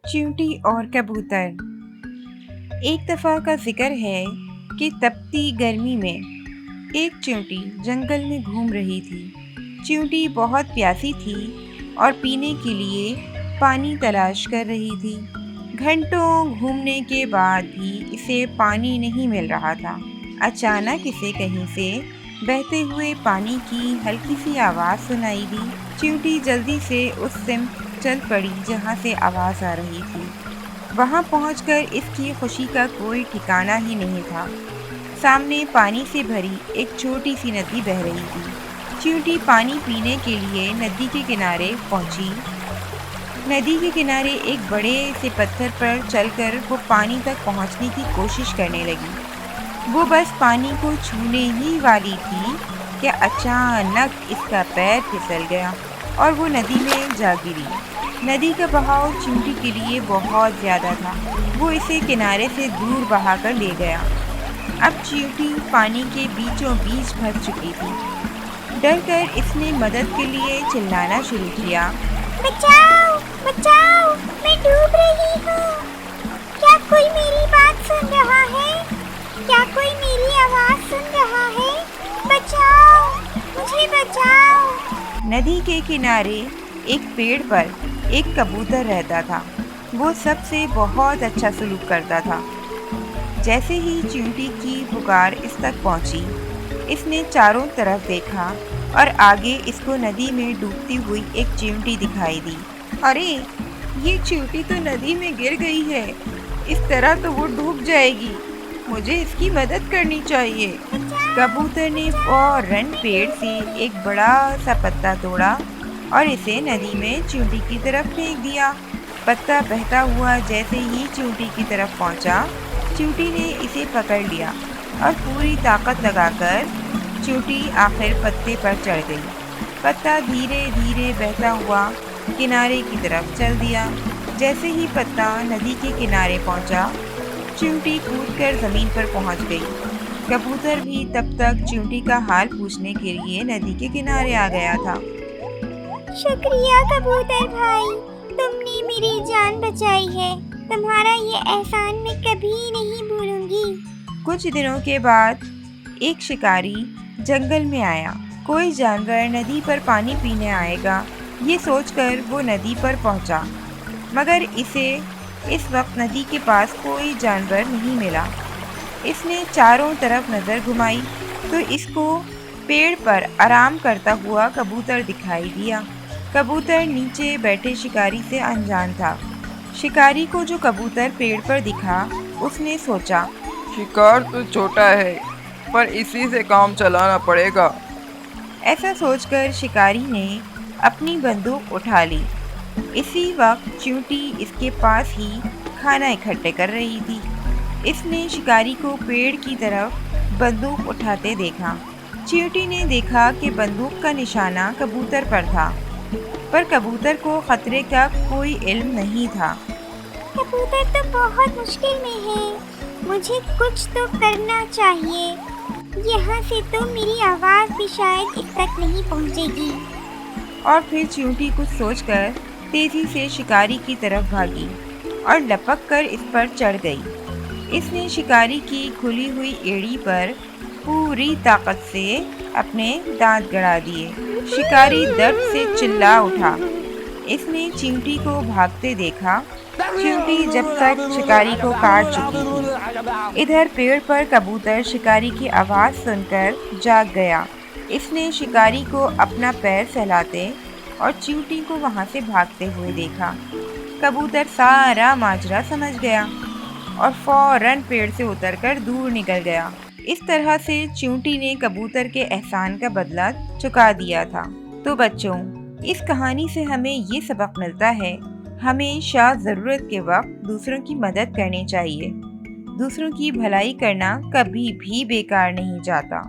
चींटी और कबूतर। एक दफ़ा का जिक्र है कि तपती गर्मी में एक चींटी जंगल में घूम रही थी। चींटी बहुत प्यासी थी और पीने के लिए पानी तलाश कर रही थी। घंटों घूमने के बाद भी इसे पानी नहीं मिल रहा था। अचानक इसे कहीं से बहते हुए पानी की हल्की सी आवाज़ सुनाई दी। चींटी जल्दी से उस सिमत चल पड़ी जहाँ से आवाज़ आ रही थी। वहाँ पहुंचकर इसकी खुशी का कोई ठिकाना ही नहीं था। सामने पानी से भरी एक छोटी सी नदी बह रही थी। चींटी पानी पीने के लिए नदी के किनारे पहुंची। नदी के किनारे एक बड़े से पत्थर पर चलकर वो पानी तक पहुंचने की कोशिश करने लगी। वो बस पानी को छूने ही वाली थी कि अचानक इसका पैर फिसल गया और वो नदी में जा गिरी। नदी का बहाव चींटी के लिए बहुत ज़्यादा था। वो इसे किनारे से दूर बहाकर ले गया। अब चींटी पानी के बीचों बीच फंस चुकी थी। डर कर इसने मदद के लिए चिल्लाना शुरू किया, बचाओ बचाओ, मैं डूब रही हूँ। क्या कोई मेरी बात सुन रहा है? क्या कोई मेरी आवाज़ सुन रहा है? बचाओ, मुझे बचाओ। नदी के किनारे एक पेड़ पर एक कबूतर रहता था। वो सबसे बहुत अच्छा सलूक करता था। जैसे ही चींटी की पुकार इस तक पहुंची, इसने चारों तरफ देखा और आगे इसको नदी में डूबती हुई एक चींटी दिखाई दी। अरे, ये चींटी तो नदी में गिर गई है। इस तरह तो वो डूब जाएगी। मुझे इसकी मदद करनी चाहिए। कबूतर ने फौरन पेड़ से एक बड़ा सा पत्ता तोड़ा और इसे नदी में चींटी की तरफ फेंक दिया। पत्ता बहता हुआ जैसे ही चींटी की तरफ पहुंचा, चींटी ने इसे पकड़ लिया और पूरी ताकत लगाकर चींटी आखिर पत्ते पर चढ़ गई। पत्ता धीरे धीरे बहता हुआ किनारे की तरफ चल दिया। जैसे ही पत्ता नदी के किनारे पहुंचा, चींटी कूदकर ज़मीन पर पहुंच गई। कबूतर भी तब तक चींटी का हाल पूछने के लिए नदी के किनारे आ गया था। शुक्रिया कबूतर भाई, तुमने मेरी जान बचाई है। तुम्हारा ये एहसान मैं कभी नहीं भूलूंगी। कुछ दिनों के बाद एक शिकारी जंगल में आया। कोई जानवर नदी पर पानी पीने आएगा, ये सोचकर वो नदी पर पहुंचा, मगर इसे इस वक्त नदी के पास कोई जानवर नहीं मिला। इसने चारों तरफ नज़र घुमाई तो इसको पेड़ पर आराम करता हुआ कबूतर दिखाई दिया। कबूतर नीचे बैठे शिकारी से अनजान था। शिकारी को जो कबूतर पेड़ पर दिखा, उसने सोचा, शिकार तो छोटा है, पर इसी से काम चलाना पड़ेगा। ऐसा सोचकर शिकारी ने अपनी बंदूक उठा ली। इसी वक्त चींटी इसके पास ही खाना इकट्ठे कर रही थी। इसने शिकारी को पेड़ की तरफ बंदूक उठाते देखा। चींटी ने देखा कि बंदूक का निशाना कबूतर पर था, पर कबूतर को खतरे का कोई इल्म नहीं था। कबूतर तो बहुत मुश्किल में है, मुझे कुछ तो करना चाहिए। यहाँ से तो मेरी आवाज़ भी शायद इस तक नहीं पहुँचेगी। और फिर चींटी कुछ सोचकर तेजी से शिकारी की तरफ भागी और लपक कर इस पर चढ़ गई। इसने शिकारी की खुली हुई एड़ी पर पूरी ताकत से अपने दांत गड़ा दिए। शिकारी दर्द से चिल्ला उठा। इसने चींटी को भागते देखा। चींटी जब तक शिकारी को काट चुकी थी। इधर पेड़ पर कबूतर शिकारी की आवाज़ सुनकर जाग गया। इसने शिकारी को अपना पैर फैलाते और चींटी को वहाँ से भागते हुए देखा। कबूतर सारा माजरा समझ गया और फौरन पेड़ से उतरकर दूर निकल गया। इस तरह से चींटी ने कबूतर के एहसान का बदला चुका दिया था। तो बच्चों, इस कहानी से हमें ये सबक मिलता है, हमेशा ज़रूरत के वक्त दूसरों की मदद करनी चाहिए। दूसरों की भलाई करना कभी भी बेकार नहीं जाता।